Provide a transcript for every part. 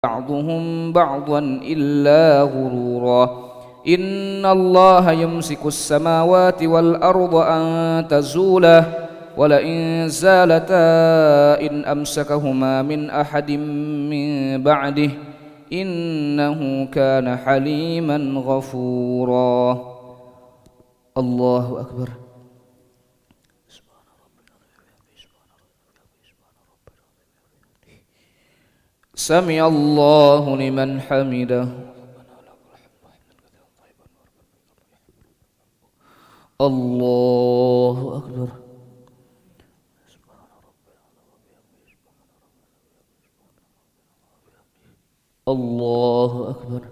بعضهم بعضا إلا غرورا. إن الله يمسك السماوات والأرض أن تزولا ولئن زالتا إن أمسكهما من أحد من بعده إنه كان حليما غفورا. الله أكبر. سمع الله لمن حمده. الله أكبر. الله أكبر.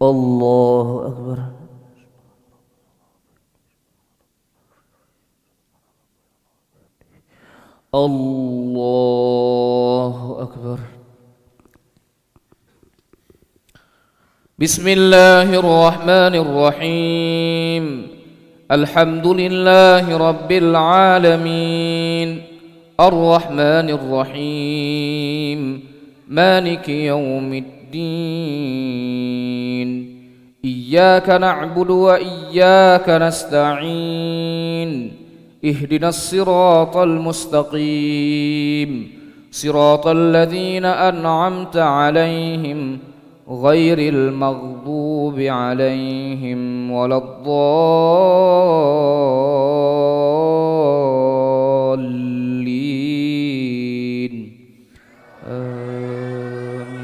الله أكبر. الله أكبر. بسم الله الرحمن الرحيم. الحمد لله رب العالمين الرحمن الرحيم مالك يوم الدين. إياك نعبد وإياك نستعين. اهدنا الصراط المستقيم صراط الذين أنعمت عليهم غير المغضوب عليهم ولا الضالين. آمين.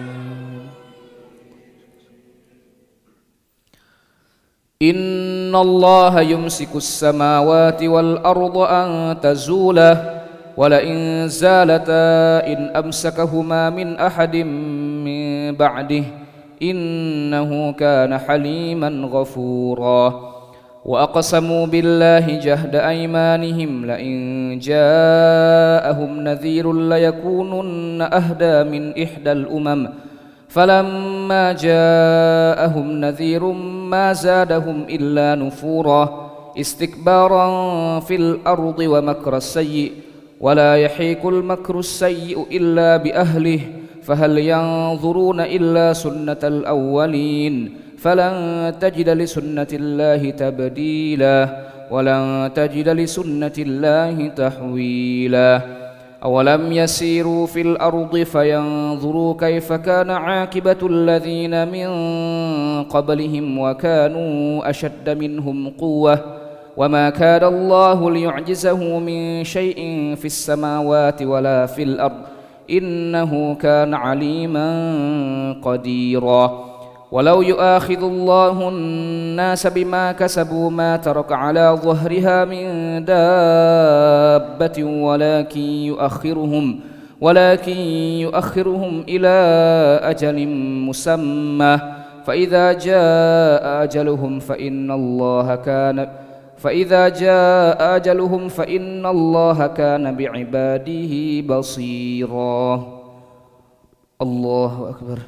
إن الله يمسك السماوات والأرض أن تزولا ولئن زالتا إن أمسكهما من أحد من بعده إنه كان حليما غفورا. وأقسموا بالله جهد أيمانهم لئن جاءهم نذير ليكونن أهدى من إحدى الأمم فلما جاءهم نذير ما زادهم إلا نفورا استكبارا في الأرض ومكر السيء ولا يحيق المكر السيء إلا بأهله فهل ينظرون إلا سنة الأولين فلن تجد لسنة الله تبديلا ولن تجد لسنة الله تحويلا. أولم يسيروا في الأرض فينظروا كيف كان عاقبة الذين من قبلهم وكانوا أشد منهم قوة وما كان الله ليعجزه من شيء في السماوات ولا في الأرض إنه كان عليما قديرا. ولو يؤاخذ الله الناس بما كسبوا ما ترك على ظهرها من دابة ولكن يؤخرهم إلى أجل مسمى فإذا جاء أجلهم فإن الله كان بعباده بصيرا. الله أكبر.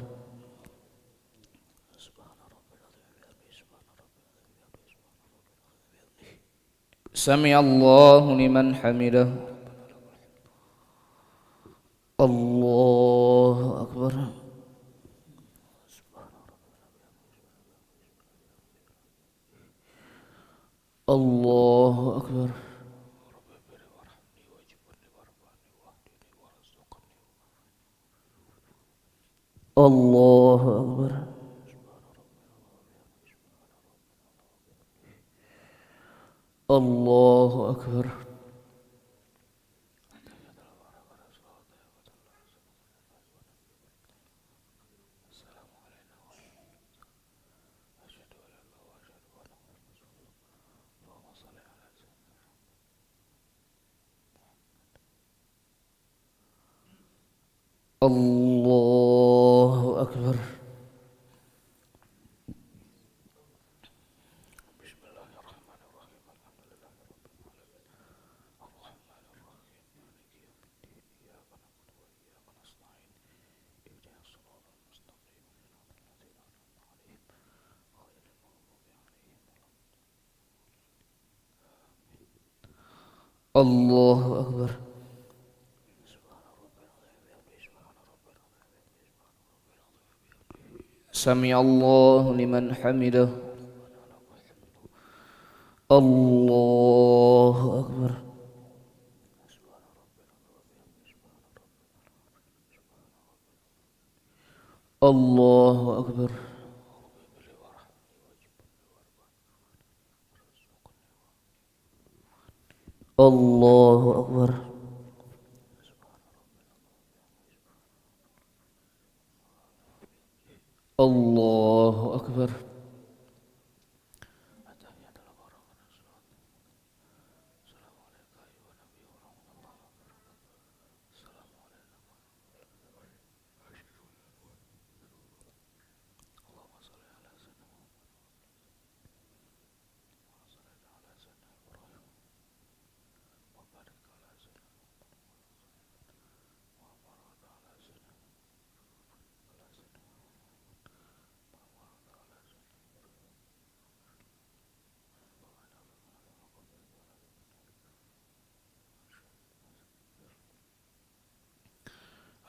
سمع الله لمن حمده. الله أكبر. الله أكبر. الله أكبر. الله أكبر. الله أكبر. الله أكبر. سمع الله لمن حمده. الله أكبر. الله أكبر. الله أكبر. الله أكبر.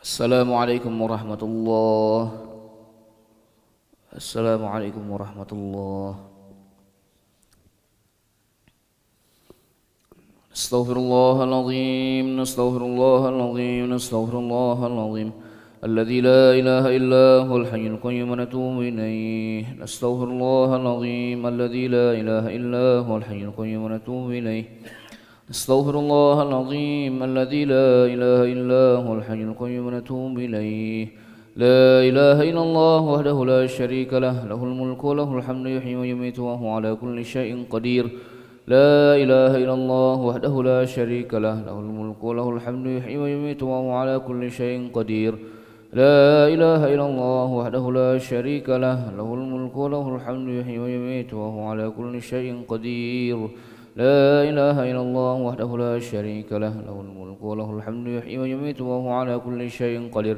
السلام عليكم ورحمة الله. السلام عليكم ورحمة الله. نستغفر الله العظيم. نستغفر الله العظيم. نستغفر الله العظيم الذي لا إله إلا هو الحي القيوم ونتوب إليه. نستغفر الله العظيم الذي لا إله إلا هو الحي القيوم ونتوب إليه. نستغفر الله العظيم الذي لا إله إلا هو الحي القيوم ونتوب إليه. لا إله إلا الله وحده لا شريك له، له الملك وله الحمد يحيي ويميت وهو على كل شيء قدير. لا إله إلا الله وحده لا شريك له، له الملك وله الحمد يحيي ويميت وهو على كل شيء قدير. لا إله إلا الله وحده لا شريك له، له الملك وله الحمد يحيي ويميت وهو على كل شيء قدير. لا إله إلا الله وحده لا شريك له، له الملك وله الحمد يحيي ويميت وهو على كل شيء قدير.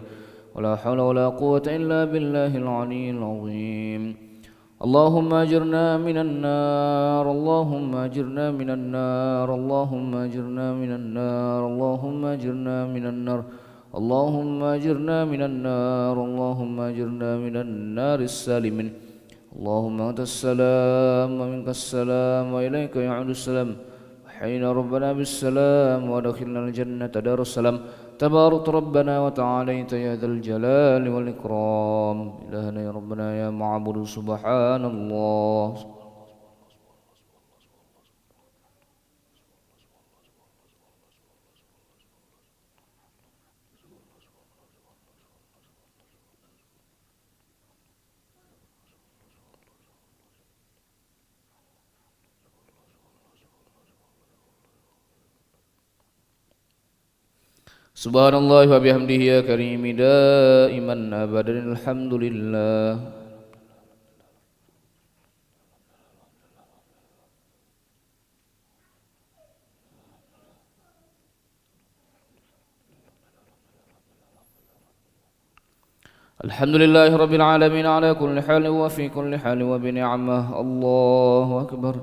ولا حول ولا قوة إلا بالله العلي العظيم. اللهم أجرنا من النار. اللهم أجرنا من النار. اللهم أجرنا من النار. اللهم أجرنا من النار. اللهم أجرنا من النار. اللهم أجرنا من النار السالمين. اللهم أنت السلام ومنك السلام وإليك يعود السلام. وحينا ربنا بالسلام وادخلنا الجنة دار السلام. تبارك ربنا وتعاليت يا ذا الجلال والإكرام. إلهنا يا ربنا يا معبود سبحان الله. سبحان الله وبحمده يا كريم دائما أبدا الحمد لله. الحمد لله رب العالمين على كل حال وفي كل حال وبنعمه. الله أكبر.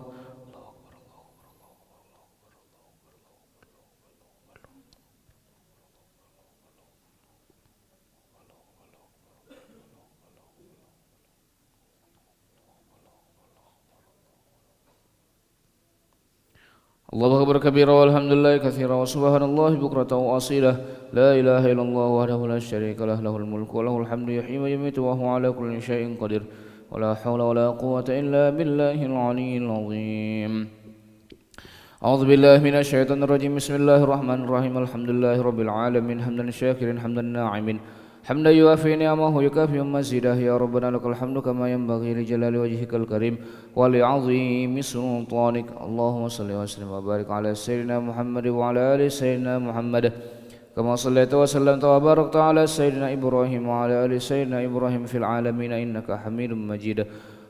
الله أكبر كبيرا والحمد لله كثيرا وسبحان الله بكرة وأصيلا. لا إله إلا الله وحده لا شريك له، له الملك وله الحمد يحيي ويميت وهو على كل شيء قدير. ولا حول ولا قوة إلا بالله العلي العظيم. أعوذ بالله من الشيطان الرجيم. بسم الله الرحمن الرحيم. الحمد لله رب العالمين حمدا شاكرا حمدا ناعما حمدا يوافي نعمه ويكافئ مزيده. يا ربنا لك الحمد كما ينبغي لجلال وجهك الكريم ولعظيم سلطانك. اللهم صل وسلم وبارك على سيدنا محمد وعلى آل سيدنا محمد كما صليت وسلمت وباركت على سيدنا إبراهيم وعلى آل سيدنا إبراهيم في العالمين إنك حميد مجيد.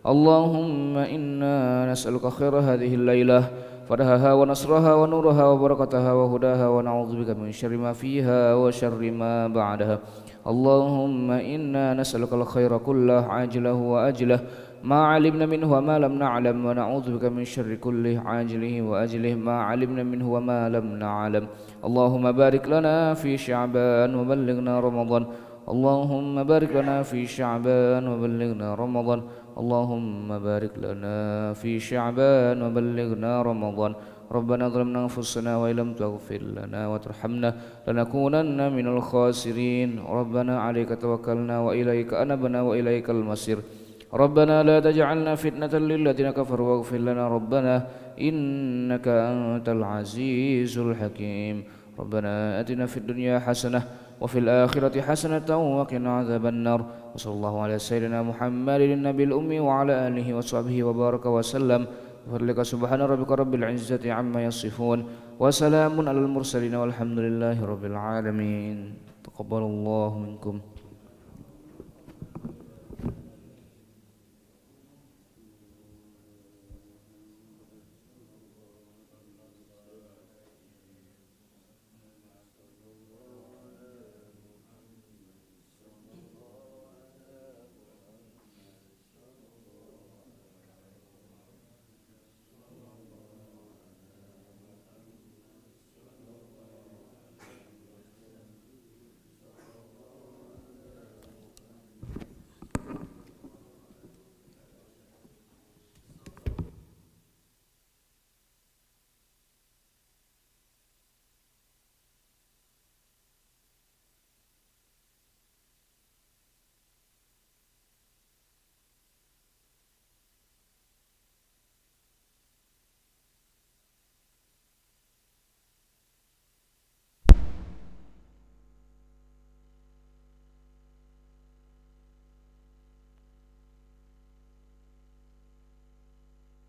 اللهم إنا نسألك خير هذه الليلة، فرحها ونصرها ونورها وبركتها وهداها، ونعوذ بك من شر ما فيها وشر ما بعدها. اللهم إنا نسألك الخير كله عاجله وأجله ما علمنا منه وما لم نعلم ونعوذ بك من شر كله عاجله وأجله ما علمنا منه وما لم نعلم. اللهم بارك لنا في شعبان وبلغنا رمضان. اللهم بارك لنا في شعبان وبلغنا رمضان. اللهم بارك لنا في شعبان وبلغنا رمضان. ربنا ظلمنا أنفسنا وإن لم تغفر لنا وترحمنا لنكونن من الخاسرين. ربنا عليك توكلنا وإليك أنبنا وإليك المصير. ربنا لا تجعلنا فتنة للذين كفروا واغفر لنا ربنا إنك أنت العزيز الحكيم. ربنا آتنا في الدنيا حسنة وفي الآخرة حسنة وقنا عذاب النار. وصلى الله على سيدنا محمد النبي الأمي وعلى آله وصحبه وبارك وسلم. بفضلك سبحان ربك رب العزة عما يصفون وسلام على المرسلين والحمد لله رب العالمين. تقبل الله منكم.